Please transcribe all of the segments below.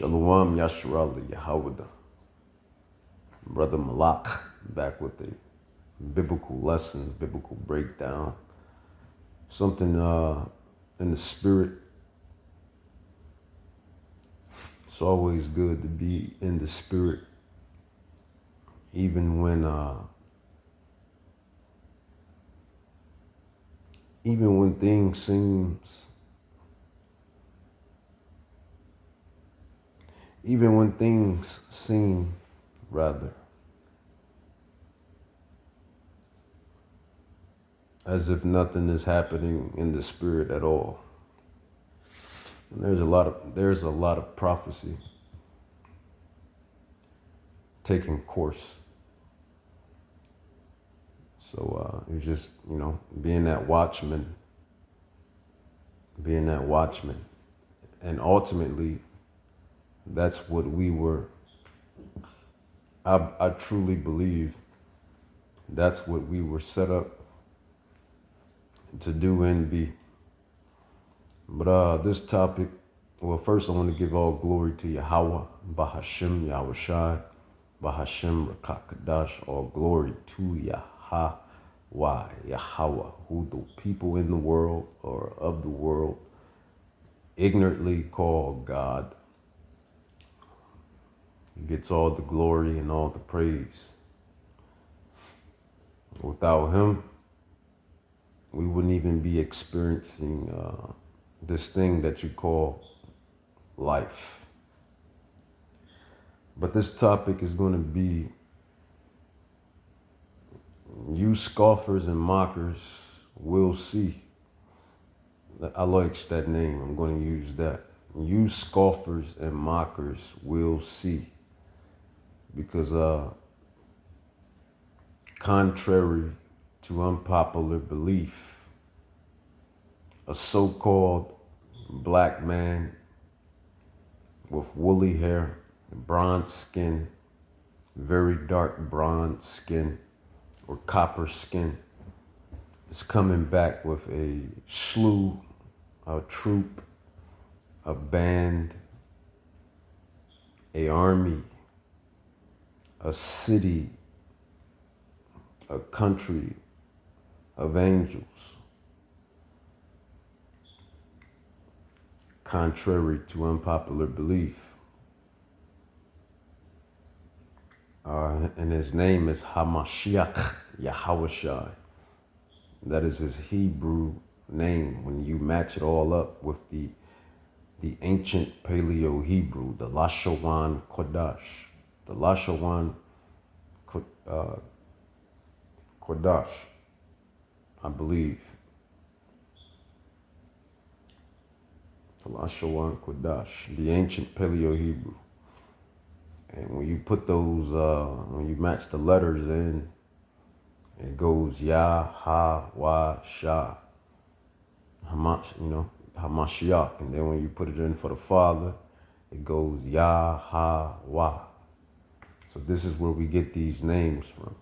Shalom Yasharali Yahawada. Brother Malak back with the biblical lessons, biblical breakdown. Something in the spirit. It's always good to be in the spirit, even when things seem rather as if nothing is happening in the spirit at all. And there's a lot of prophecy taking course. So it's just, being that watchman. And ultimately, that's what we were. I truly believe that's what we were set up to do and be. But this topic, well, first I want to give all glory to Yahweh, Bahashim, Yahushai, Bahashim, Rakakadash, all glory to Yahweh, who the people in the world or of the world ignorantly call God. He gets all the glory and all the praise. Without him, we wouldn't even be experiencing this thing that you call life. But this topic is going to be, you scoffers and mockers will see. I like that name. I'm going to use that. You scoffers and mockers will see. Because contrary to unpopular belief, a so-called black man with woolly hair, bronze skin, very dark bronze skin or copper skin, is coming back with a slew, a troop, a band, a army, a city, a country of angels, contrary to unpopular belief. And his name is Hamashiach Yahushai. That is his Hebrew name when you match it all up with the ancient Paleo Hebrew, the Lashawan Kodash. The Lashawan Kodash, I believe. The Lashawan Kodash, the ancient Paleo Hebrew. And when you put those, when you match the letters in, it goes Yah, Ha, Wa, Shah. Hamashiach. And then when you put it in for the Father, it goes Yah, Ha, Wa. So this is where we get these names from.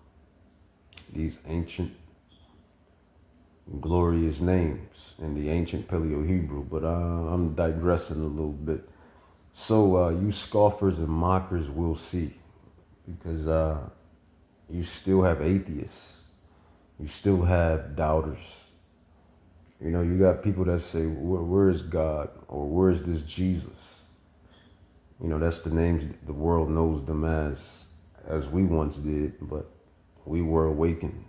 These ancient, glorious names in the ancient Paleo Hebrew. But I'm digressing a little bit. So you scoffers and mockers will see. Because you still have atheists. You still have doubters. You got people that say, where is God? Or where is this Jesus? That's the names the world knows them as we once did, but we were awakened.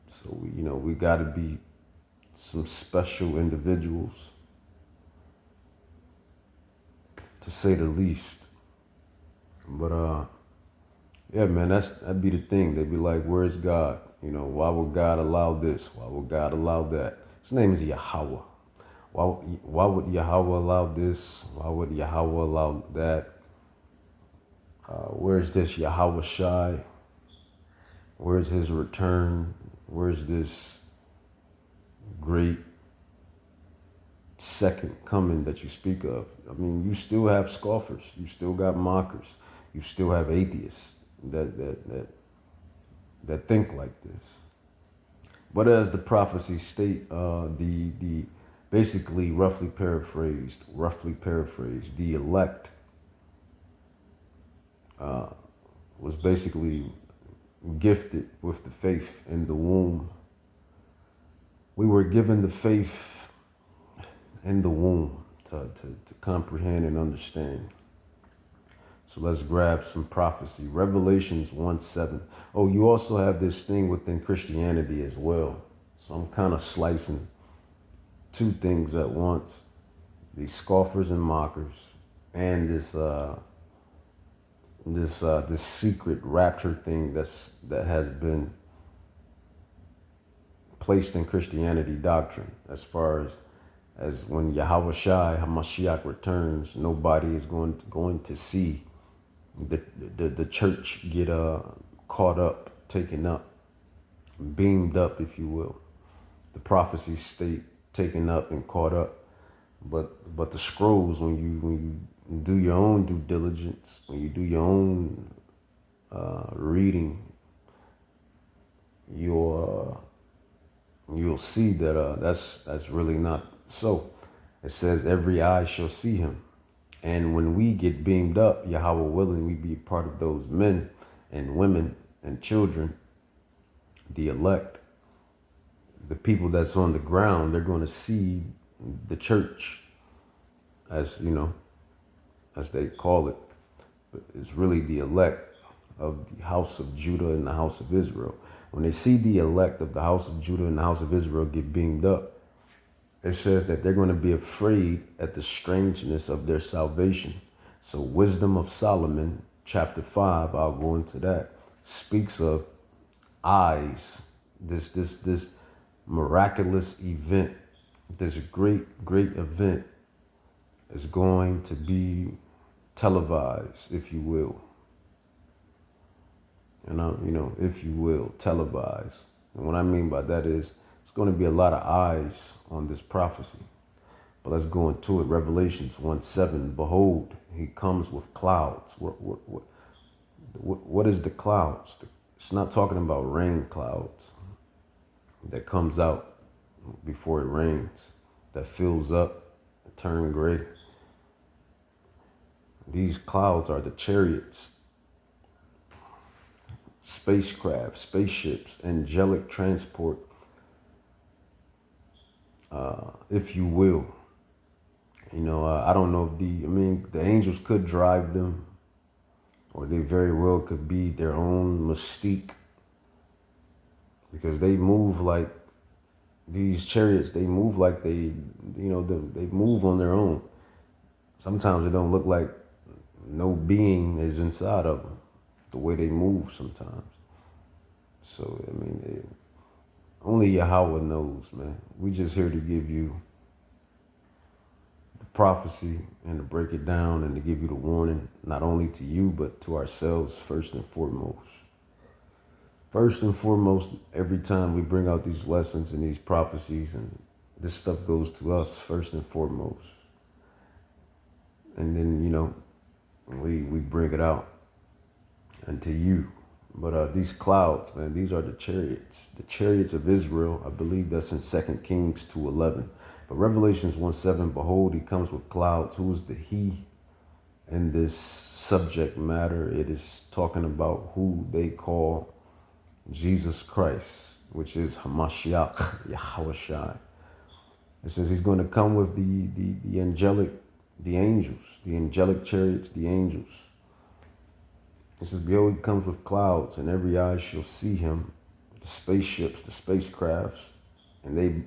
So, we got to be some special individuals, to say the least. But, yeah, man, that'd be the thing. They'd be like, where's God? Why would God allow this? Why would God allow that? His name is Yahweh. Why would Yahweh allow this? Why would Yahweh allow that? Where's this Yahweh Shai? Where's his return? Where's this great second coming that you speak of? I mean, you still have scoffers. You still got mockers. You still have atheists that think like this. But as the prophecies state, the Basically, roughly paraphrased, the elect was basically gifted with the faith in the womb. We were given the faith in the womb to comprehend and understand. So let's grab some prophecy. Revelations 1:7. Oh, you also have this thing within Christianity as well. So I'm kind of slicing two things at once. These scoffers and mockers, and this secret rapture thing that has been placed in Christianity doctrine, as far as when Yahweh Shai Hamashiach returns, nobody is going to see the church get caught up, taken up, beamed up, if you will. The prophecies state taken up and caught up. But the scrolls, when you do your own due diligence, when you do your own reading, you'll see that that's really not so. It says every eye shall see him, and when we get beamed up, Yahweh willing, we be part of those men and women and children, the elect, the people that's on the ground. They're going to see the church, as you know, as they call it, but it's really the elect of the house of Judah and the house of Israel. When they see the elect of the house of Judah and the house of Israel get beamed up, it says that they're going to be afraid at the strangeness of their salvation. So Wisdom of Solomon, chapter 5, I'll go into that, speaks of eyes, this miraculous event, this great event is going to be televised, if you will. And if you will, televised. And what I mean by that is it's going to be a lot of eyes on this prophecy. But let's go into it. Revelations 1:7. Behold, he comes with clouds. What is the clouds? It's not talking about rain clouds that comes out before it rains, that fills up, turn gray. These clouds are the chariots, spacecraft, spaceships, angelic transport, if you will. I don't know if the angels could drive them, or they very well could be their own mystique, because they move like these chariots. They move like they move on their own. Sometimes it don't look like no being is inside of them, the way they move sometimes. So, only Yahweh knows, man. We just here to give you the prophecy and to break it down and to give you the warning, not only to you, but to ourselves first and foremost. First and foremost, every time we bring out these lessons and these prophecies, and this stuff goes to us first and foremost. And then, we bring it out and to you. But these clouds, man, these are the chariots of Israel. I believe that's in 2 Kings 2:11. But Revelations 1:7, behold, he comes with clouds. Who is the he in this subject matter? It is talking about who they call Jesus Christ, which is Hamashiach, Yahweh Shai. It says he's going to come with the angelic chariots, the angels. It says, behold, he comes with clouds, and every eye shall see him, the spaceships, the spacecrafts, and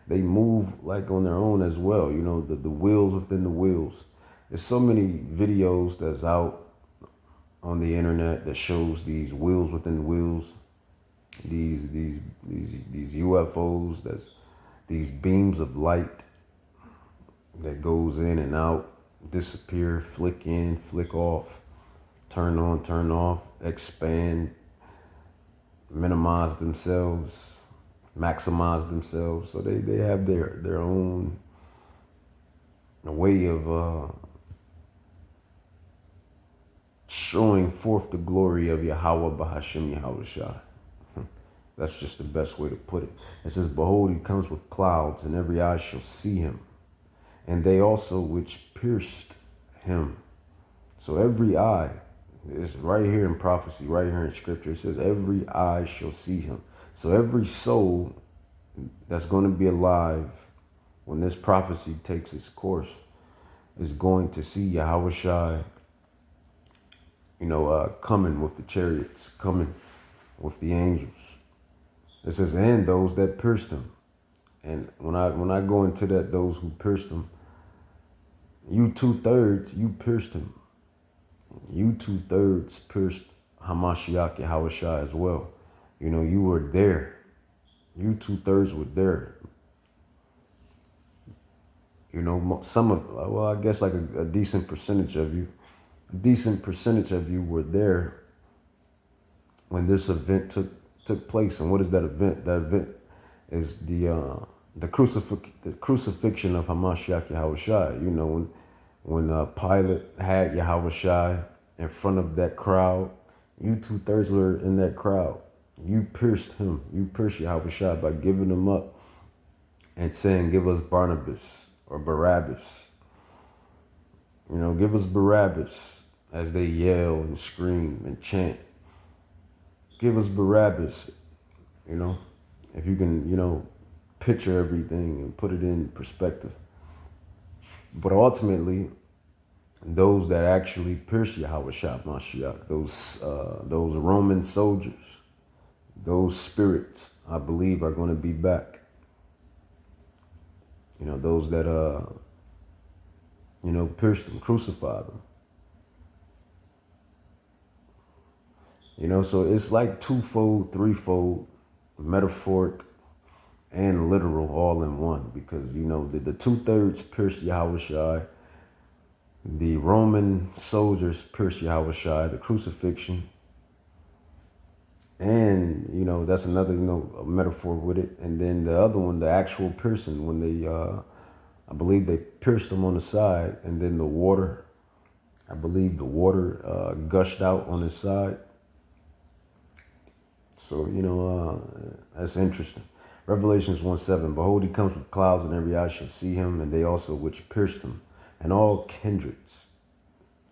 they move like on their own as well. The wheels within the wheels. There's so many videos that's out on the internet that shows these wheels within wheels, these UFOs, that's these beams of light that goes in and out, disappear, flick in, flick off, turn on, turn off, expand, minimize themselves, maximize themselves. So they have their own way of showing forth the glory of Yahweh Bahashim Yahweh Shai. That's just the best way to put it. It says, behold, he comes with clouds, and every eye shall see him, and they also which pierced him. So every eye is right here in prophecy, right here in scripture. It says, every eye shall see him. So every soul that's going to be alive when this prophecy takes its course is going to see Yahweh Shai, coming with the chariots, coming with the angels. It says, and those that pierced him. And when I go into that, those who pierced him, you 2/3, you pierced him. You 2/3 pierced Hamashiach Yahweh Shai as well. You were there. You 2/3 were there. Some of, well, I guess like a decent percentage of you, were there when this event took place. And what is that event? That event is the crucifixion of Hamashiach Yahweh Shai. When Pilate had Yahweh Shai in front of that crowd, you 2/3 were in that crowd. You pierced him. You pierced Yahweh Shai by giving him up and saying, give us Barnabas or Barabbas. Give us Barabbas, as they yell and scream and chant. Give us Barabbas. If you can, picture everything and put it in perspective. But ultimately, those that actually pierced Yahweh Shai Mashiach, those Roman soldiers, those spirits, I believe, are going to be back. Those that pierced them, crucified them. So it's like twofold, threefold, metaphoric, and literal all in one, because the 2/3 pierced Yahweh Shai, the Roman soldiers pierced Yahweh Shai, the crucifixion, and that's another metaphor with it. And then the other one, the actual piercing, when they I believe they pierced him on the side, and then the water gushed out on his side. So that's interesting. Revelations 1:7, behold, he comes with clouds, and every eye shall see him, and they also which pierced him, and all kindreds.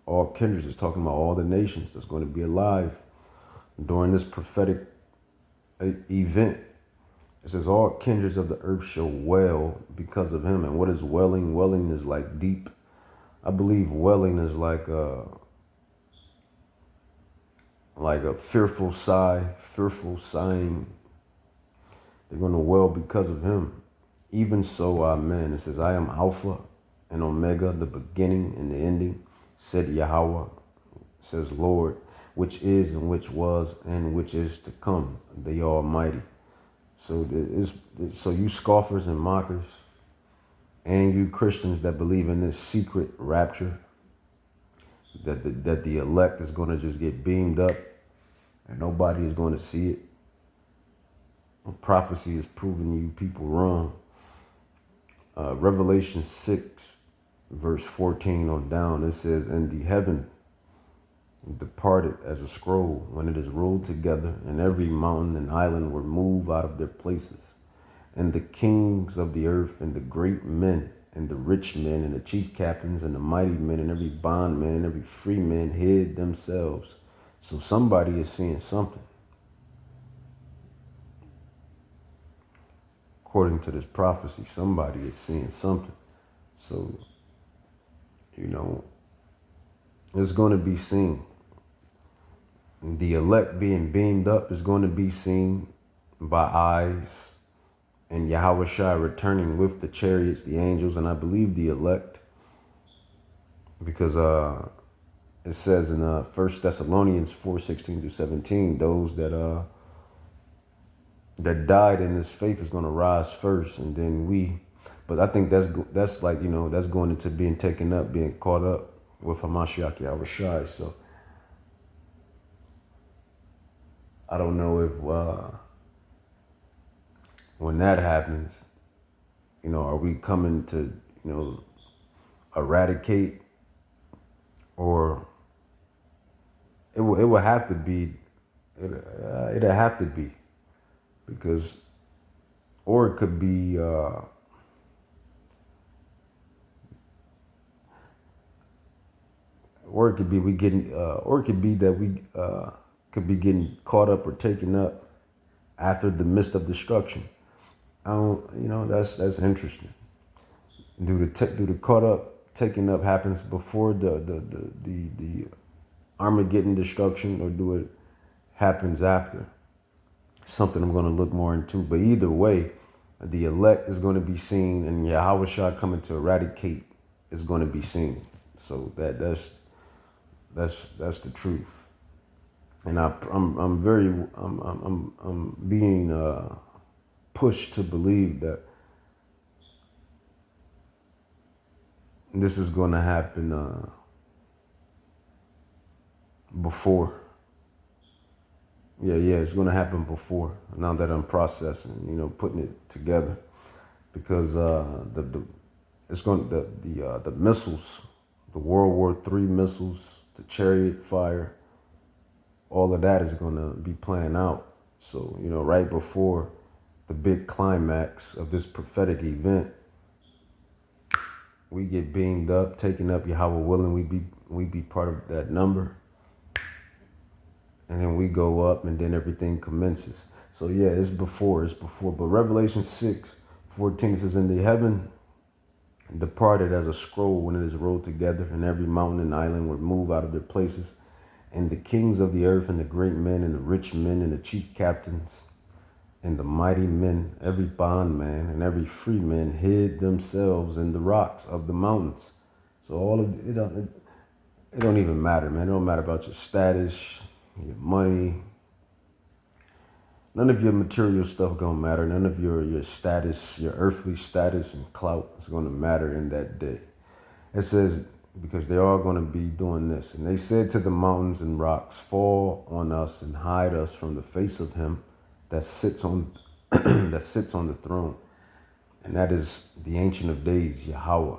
All kindreds is talking about all the nations that's going to be alive during this prophetic event. It says, all kindreds of the earth shall wail because of him. And what is wailing? Wailing is like deep. I believe wailing is like a fearful sigh, fearful sighing. They're going to wail because of him. Even so, amen. It says, I am Alpha and Omega, the beginning and the ending, said Yahweh, says Lord, which is and which was and which is to come, the Almighty. So you scoffers and mockers, and you Christians that believe in this secret rapture, that the elect is going to just get beamed up and nobody is going to see it. Prophecy is proving you people wrong. Revelation 6, verse 14 on down, it says, and the heaven departed as a scroll when it is rolled together, and every mountain and island were moved out of their places. And the kings of the earth, and the great men, and the rich men, and the chief captains, and the mighty men, and every bondman, and every free man hid themselves. So somebody is seeing something. According to this prophecy, somebody is seeing something. So, it's going to be seen. The elect being beamed up is going to be seen by eyes, and Yahweh Shai returning with the chariots, the angels, and I believe the elect, because it says in 1 Thessalonians 4:16-17, those that died in this faith is going to rise first, and then we. But I think that's like that's going into being taken up, being caught up with Hamashiach Yahweh Shai. So I don't know if when that happens, are we coming to eradicate, or it will have to be. It'll have to be. because, or it could be, or it could be we getting, or it could be that we could be getting caught up or taken up after the midst of destruction. I don't, that's interesting. Do the caught up, taken up happens before the Armageddon destruction, or do it happens after? Something I'm going to look more into. But either way, the elect is going to be seen, and Yahweh Shah coming to eradicate is going to be seen. So that's the truth. And I'm being pushed to believe that this is going to happen before. Yeah, it's going to happen before. Now that I'm processing, putting it together, because it's going the missiles, the World War III missiles, the Chariot fire, all of that is going to be playing out. So right before the big climax of this prophetic event, we get beamed up, taken up. Yahweh willing, we be part of that number. And then we go up, and then everything commences. So yeah, it's before. But Revelation 6:14 says, "In the heaven departed as a scroll when it is rolled together, and every mountain and island were moved out of their places. And the kings of the earth, and the great men, and the rich men, and the chief captains, and the mighty men, every bondman, and every free man hid themselves in the rocks of the mountains." So all of it don't even matter, man. It don't matter about your status, your money. None of your material stuff gonna matter. None of your status, your earthly status and clout is gonna matter in that day. It says, because they are gonna be doing this. "And they said to the mountains and rocks, fall on us and hide us from the face of him that sits on that sits on the throne." And that is the Ancient of Days, Yahweh.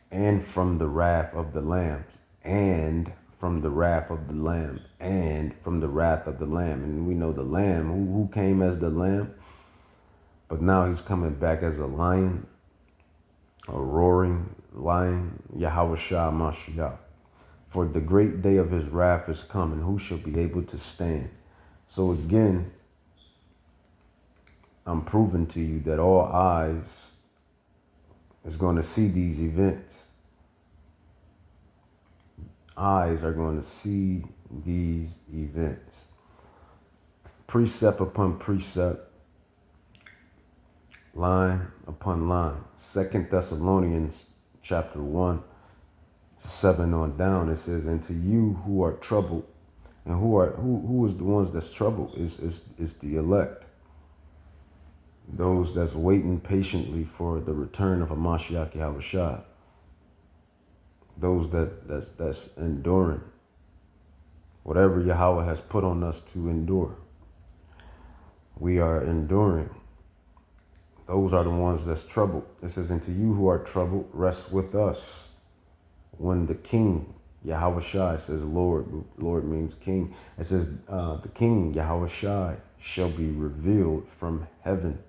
"And from the wrath of the lambs, and from the wrath of the lamb, and from the wrath of the lamb." And we know the lamb, who came as the lamb, but now he's coming back as a lion, a roaring lion, Yahweh Shah Mashiach. "For the great day of his wrath is come, and who shall be able to stand?" So again, I'm proving to you that all eyes is going to see these events. Eyes are going to see these events. Precept upon precept, line upon line. 2 Thessalonians chapter 1, 7 on down, it says, "And to you who are troubled," and who is the ones that's troubled? Is the elect. Those that's waiting patiently for the return of Hamashiach Yahweh Shah. Those that's enduring whatever Yahweh has put on us to endure. We are enduring. Those are the ones that's troubled. It says, "And to you who are troubled, rest with us when the King Yahweh Shai," says Lord. Lord means King. It says the King Yahweh Shai shall be revealed from heaven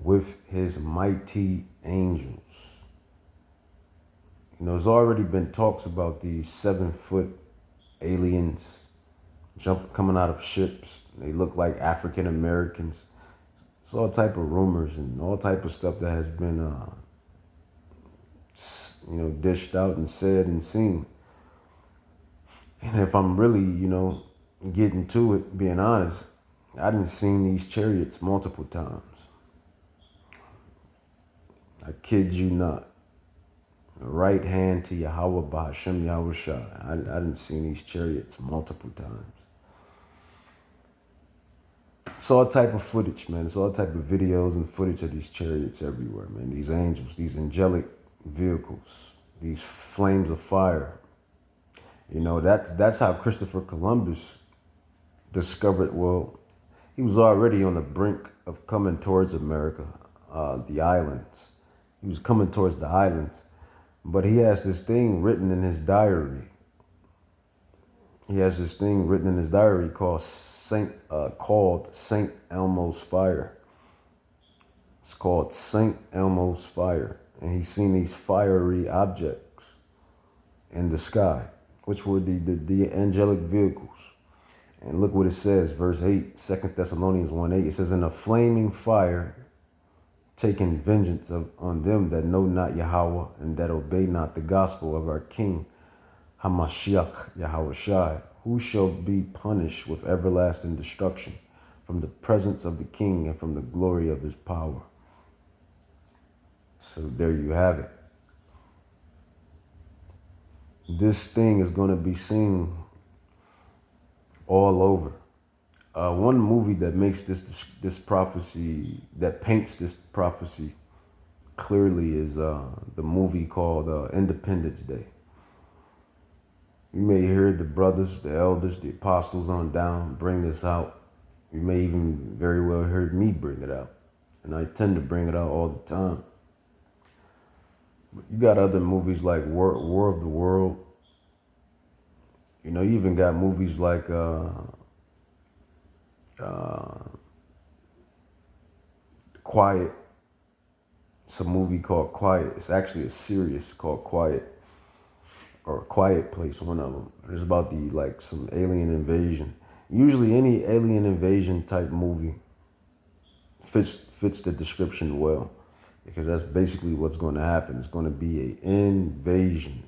with his mighty angels. There's already been talks about these 7-foot aliens coming out of ships. They look like African Americans. It's all type of rumors and all type of stuff that has been, dished out and said and seen. And if I'm really, getting to it, being honest, I done seen these chariots multiple times. I kid you not. Right hand to Yahweh Bahashem Yahweh Shah. I done seen these chariots multiple times. It's all type of footage, man. It's all type of videos and footage of these chariots everywhere, man. These angels, these angelic vehicles, these flames of fire. That's how Christopher Columbus discovered, well, he was already on the brink of coming towards America, the islands. He was coming towards the islands. But he has this thing written in his diary. he has this thing written in his diary called Saint Elmo's Fire. It's called Saint Elmo's Fire. And he's seen these fiery objects in the sky, which were the angelic vehicles. And look what it says, verse 8, 2 Thessalonians 1:8. It says, in a flaming fire, taking vengeance on them that know not Yahweh and that obey not the gospel of our King, Hamashiach Yahushai, who shall be punished with everlasting destruction from the presence of the King and from the glory of his power. So there you have it. This thing is going to be seen all over. One movie that makes this prophecy, that paints this prophecy clearly is the movie called Independence Day. You may hear the brothers, the elders, the apostles on down bring this out. You may even very well hear me bring it out. And I tend to bring it out all the time. But you got other movies like War of the World. You know, you even got movies like Quiet. It's a movie called Quiet. It's actually a series called Quiet, or A Quiet Place, one of them. It's about some alien invasion. Usually any alien invasion type movie fits the description well, because that's basically what's going to happen. It's going to be an invasion,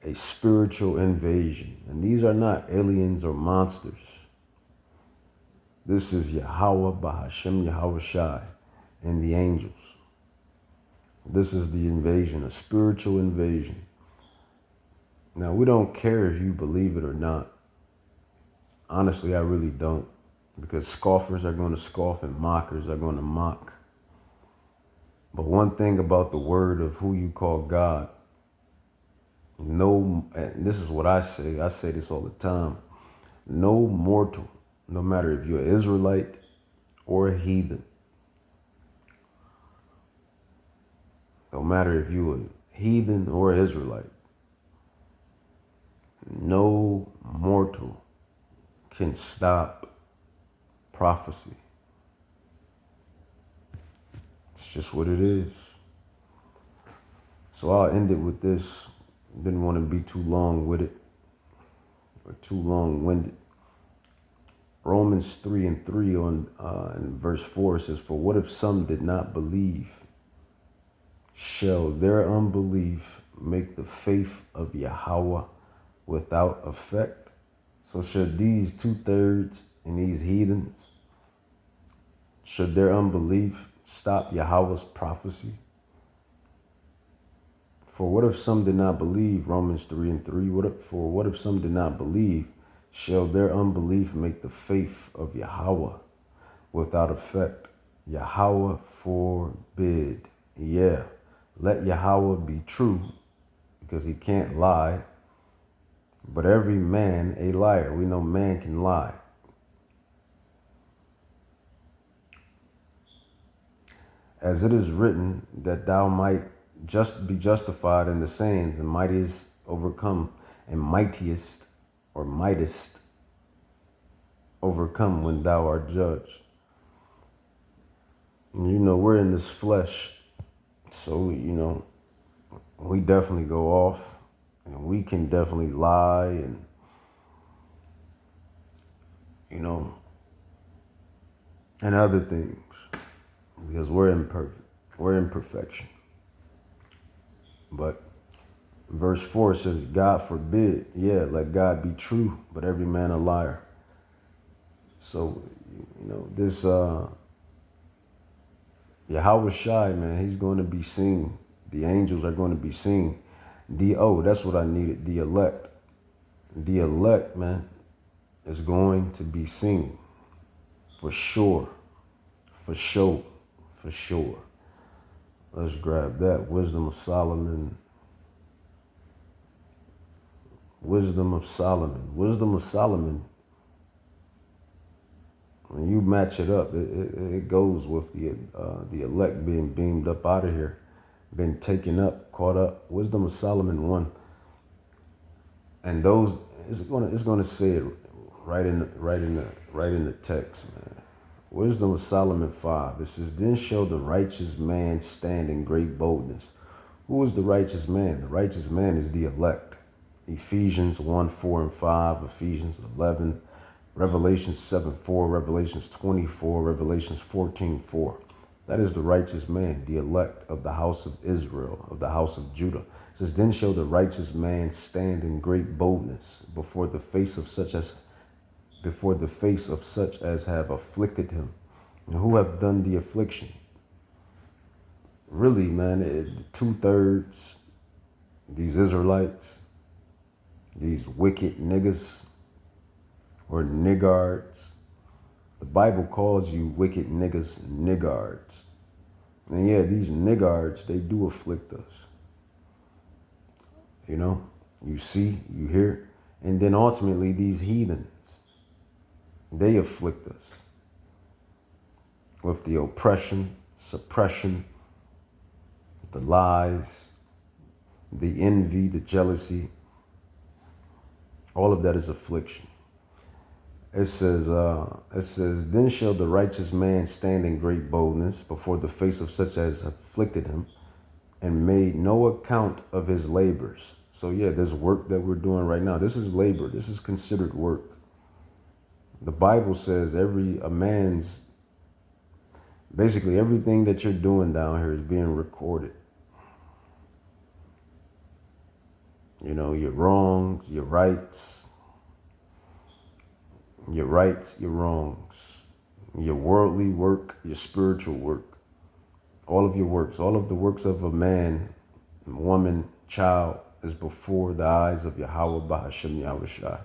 a spiritual invasion. And these are not aliens or monsters. This is Yahweh Bahashem Yahushai and the angels. This is the invasion, a spiritual invasion. Now, we don't care if you believe it or not. Honestly, I really don't. Because scoffers are going to scoff and mockers are going to mock. But one thing about the word of who you call God, and this is what I say this all the time, no mortal, no matter if you're an Israelite or a heathen, no matter if you're a heathen or an Israelite, no mortal can stop prophecy. It's just what it is. So I'll end it with this. Didn't want to be too long with it, or too long-winded. Romans 3:3 in verse 4 says, for what if some did not believe? Shall their unbelief make the faith of Yahweh without effect? So should these 2/3 and these heathens, should their unbelief stop Yahweh's prophecy? For what if some did not believe? Romans 3:3. What if some did not believe? Shall their unbelief make the faith of Yahweh without effect? Yahweh forbid. Yeah, let Yahweh be true, because he can't lie. But every man a liar. We know man can lie. As it is written, that thou might just be justified in the sayings, and mightiest overcome, and mightiest or mightest overcome when thou art judged. And you know, we're in this flesh, so you know, we definitely go off, and we can definitely lie, and you know, and other things, because we're imperfect, we're imperfection. But verse 4 says, God forbid. Yeah, let God be true, but every man a liar. So, you know, this Yahushai, man, he's going to be seen. The angels are going to be seen. That's what I needed. The elect. The elect, man, is going to be seen. For sure. For sure. For sure. Let's grab that. Wisdom of Solomon. Wisdom of Solomon. Wisdom of Solomon. When you match it up, it goes with the elect being beamed up out of here, been taken up, caught up. Wisdom of Solomon 1. And it's gonna say it right in the text, man. Wisdom of Solomon 5. It says, "Then shall the righteous man stand in great boldness." Who is the righteous man? The righteous man is the elect. Ephesians 1, 4, and 5, Ephesians 11, Revelations 7, 4, Revelations 24, Revelations 14, 4. That is the righteous man, the elect of the house of Israel, of the house of Judah. It says, "Then shall the righteous man stand in great boldness before the face of such as have afflicted him." And who have done the affliction? Really, man, 2/3, these Israelites, these wicked niggas or niggards. The Bible calls you wicked niggas niggards. And yeah, these niggards, they do afflict us. You know, you see, you hear. And then ultimately, these heathens, they afflict us with the oppression, suppression, the lies, the envy, the jealousy. All of that is affliction. It says, "Then shall the righteous man stand in great boldness before the face of such as afflicted him and made no account of his labors." So yeah, this work that we're doing right now, this is labor. This is considered work. The Bible says basically everything that you're doing down here is being recorded. You know, your wrongs, your rights, your wrongs, your worldly work, your spiritual work, all of your works, all of the works of a man, woman, child is before the eyes of Yahweh Bahashem Yahushai.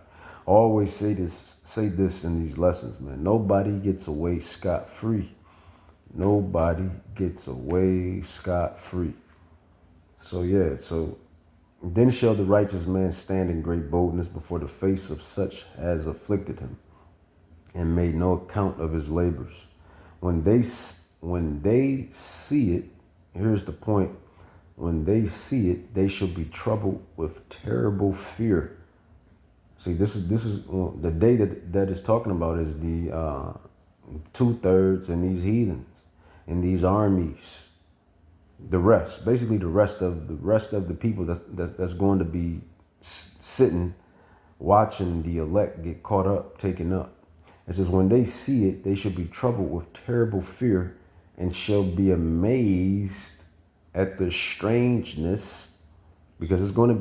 Always say this in these lessons, man. Nobody gets away scot-free. Nobody gets away scot-free. So yeah, then shall the righteous man stand in great boldness before the face of such as afflicted him and made no account of his labors. When they see it, here's the point. When they see it, they shall be troubled with terrible fear. See, this is the day that is talking about is the 2/3 and these heathens and these armies. The rest of the people that's going to be sitting watching the elect get caught up, taken up. It says, when they see it, they shall be troubled with terrible fear and shall be amazed at the strangeness, because it's going to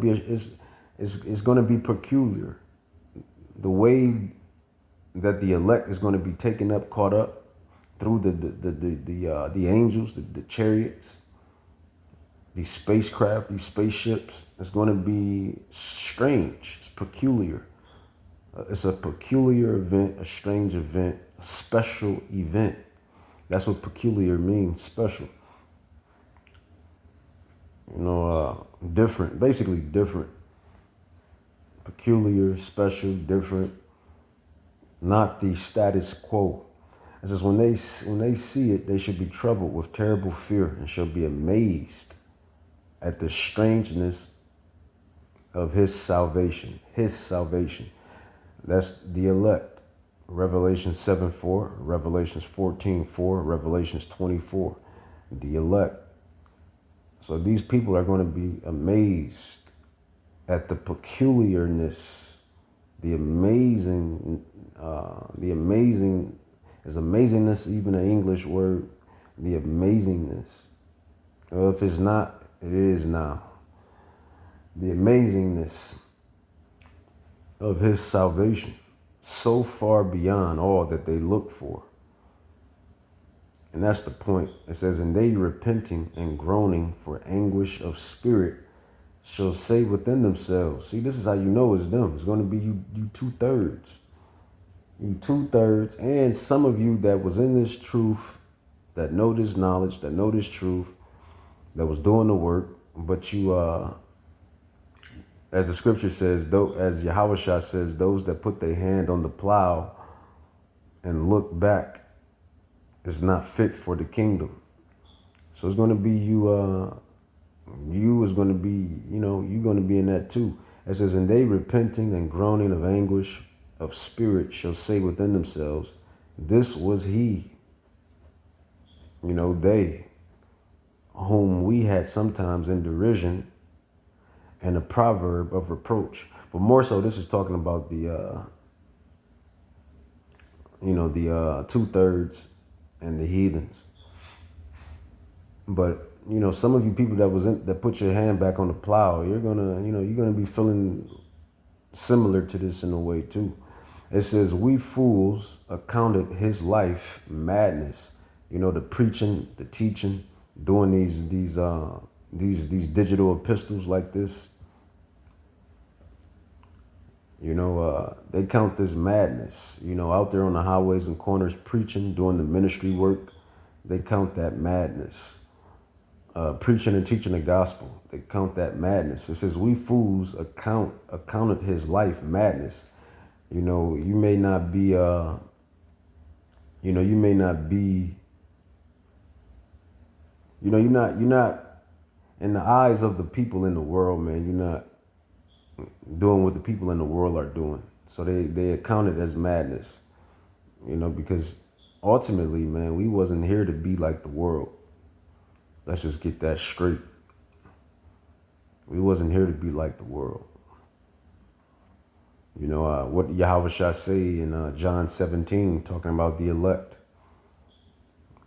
be peculiar. The way that the elect is going to be taken up, caught up through the angels, the chariots, these spacecraft, these spaceships, is going to be strange. It's peculiar. It's a peculiar event, a strange event, a special event. That's what peculiar means, special. You know, different, basically different. Peculiar, special, different, not the status quo. It says, when they see it, they should be troubled with terrible fear and shall be amazed at the strangeness of his salvation. His salvation. That's the elect. Revelations 7:4, Revelations 14:4, Revelations 24. The elect. So these people are going to be amazed at the peculiarness, the amazing, is amazingness even an English word? The amazingness. Well, if it's not, it is now. The amazingness of his salvation, so far beyond all that they look for. And that's the point. It says, and they repenting and groaning for anguish of spirit shall say within themselves. See, this is how you know it's them. It's going to be you 2/3. You 2/3, and some of you that was in this truth, that know this knowledge, that know this truth, that was doing the work, but you, as the scripture says, though, as Yahushua says, those that put their hand on the plow and look back is not fit for the kingdom. So it's going to be you is going to be, you're going to be in that too. It says, and they repenting and groaning of anguish of spirit shall say within themselves, this was he, they, whom we had sometimes in derision and a proverb of reproach. But more so, this is talking about the 2/3 and the heathens. But some of you people that put your hand back on the plow, you're gonna be feeling similar to this in a way too. It says, we fools accounted his life madness. The preaching, the teaching, doing these digital epistles like this. They count this madness. Out there on the highways and corners preaching, doing the ministry work, they count that madness. Preaching and teaching the gospel, they count that madness. It says, we fools accounted his life madness. You may not be you're not in the eyes of the people in the world, man, you're not doing what the people in the world are doing. So they account it as madness. Because ultimately, man, we wasn't here to be like the world. Let's just get that straight. We wasn't here to be like the world. What Yahweh Shah say in John 17, talking about the elect.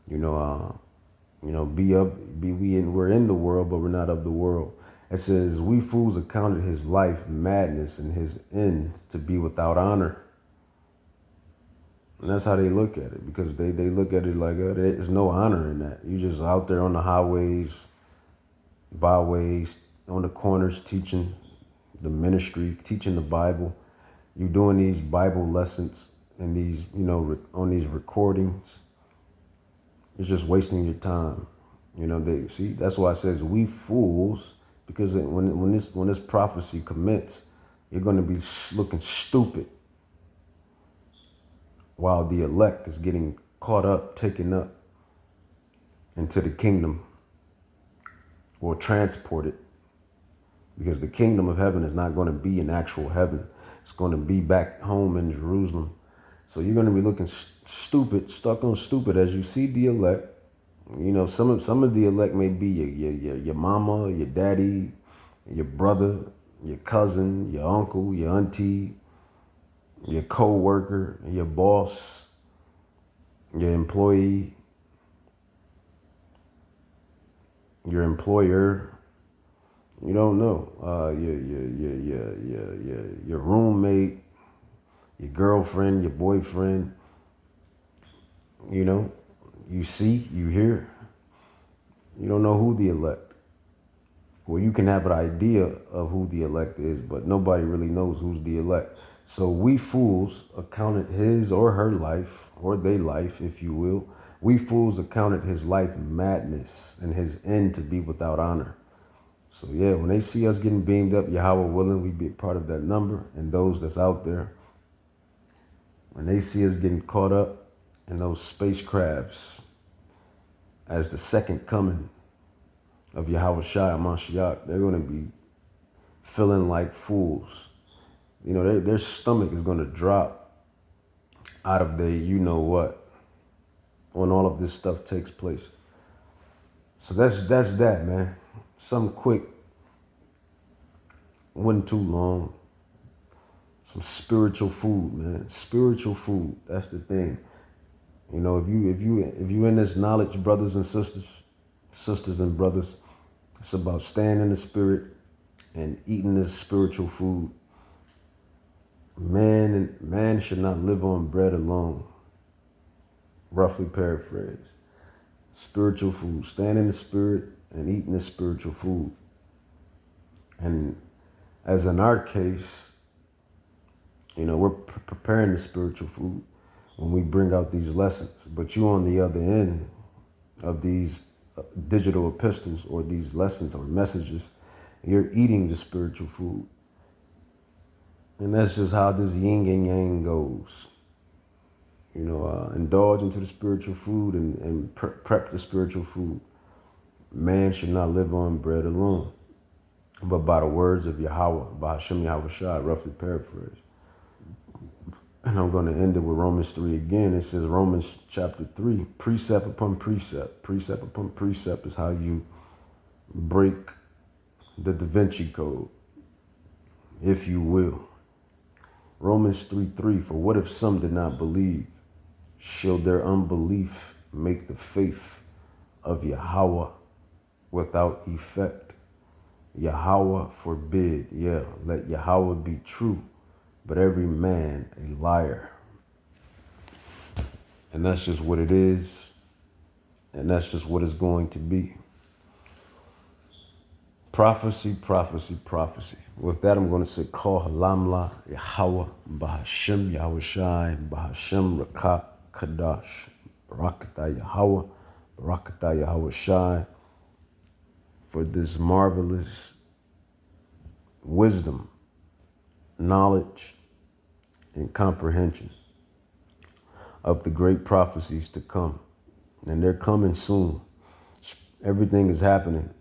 We're in the world, but we're not of the world. It says, we fools accounted his life madness and his end to be without honor. And that's how they look at it, because they look at it like there's no honor in that. You just out there on the highways, byways, on the corners, teaching the ministry, teaching the Bible. You're doing these Bible lessons and these, on these recordings. You're just wasting your time. That's why it says we fools, because when this prophecy commits, you're going to be looking stupid while the elect is getting caught up, taken up into the kingdom, or transported. Because the kingdom of heaven is not going to be an actual heaven. It's going to be back home in Jerusalem. So you're going to be looking stupid, stuck on stupid as you see the elect. Some of the elect may be your mama, your daddy, your brother, your cousin, your uncle, your auntie, your co-worker, your boss, your employee, your employer. You don't know. Your roommate, your girlfriend, your boyfriend. You see, you hear. You don't know who the elect. Well, you can have an idea of who the elect is, but nobody really knows who's the elect. So we fools accounted his or her life, or they life, if you will. We fools accounted his life madness and his end to be without honor. So yeah, when they see us getting beamed up, Yahweh willing, we be a part of that number. And those that's out there, when they see us getting caught up in those spacecrafts as the second coming of Yahweh Shai Mashiach, they're going to be feeling like fools. Their stomach is going to drop out of their you-know-what when all of this stuff takes place. So that's that, man. Something quick, wasn't too long. Some spiritual food, man. Spiritual food. That's the thing. If you in this knowledge, brothers and sisters and brothers, it's about staying in the spirit and eating this spiritual food. Man should not live on bread alone. Roughly paraphrased. Spiritual food. Staying in the spirit and eating this spiritual food. And as in our case, we're preparing the spiritual food when we bring out these lessons. But you on the other end of these digital epistles or these lessons or messages, you're eating the spiritual food. And that's just how this yin and yang goes. Indulge into the spiritual food and prep the spiritual food. Man should not live on bread alone. but by the words of Yahweh, by Hashem Yahweh Shai, roughly paraphrase. And I'm going to end it with Romans 3 again. It says, Romans chapter 3, precept upon precept. Precept upon precept is how you break the Da Vinci Code, if you will. Romans 3:3, for what if some did not believe? Shall their unbelief make the faith of Yahweh without effect? Yahweh forbid. Yeah, let Yahweh be true, but every man a liar. And that's just what it is. And that's just what it's going to be. Prophecy, prophecy, prophecy. With that, I'm going to say, Kol Halamla Yahweh, Bahashem Yahweh Shai, Bahashem Rakah Kadash, Barakatah Yahweh, Barakatah Yahweh Shai, for this marvelous wisdom, knowledge, and comprehension of the great prophecies to come. And they're coming soon. Everything is happening.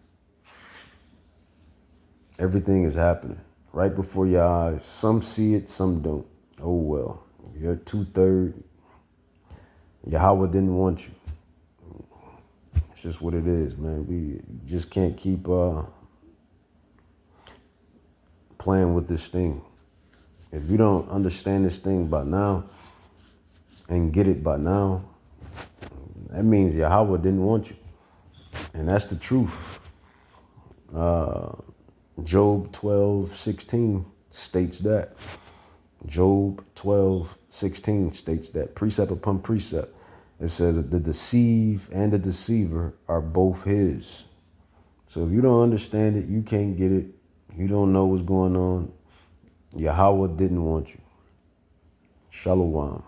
Everything is happening right before your eyes. Some see it, some don't. Oh well. You're 2/3. Yahweh didn't want you. It's just what it is, man. We just can't keep playing with this thing. If you don't understand this thing by now and get it by now, that means Yahweh didn't want you. And that's the truth. Job 12:16 states that. Job 12:16 states that. Precept upon precept. It says that the deceive and the deceiver are both his. So if you don't understand it, you can't get it, you don't know what's going on, Yahweh didn't want you. Shalom.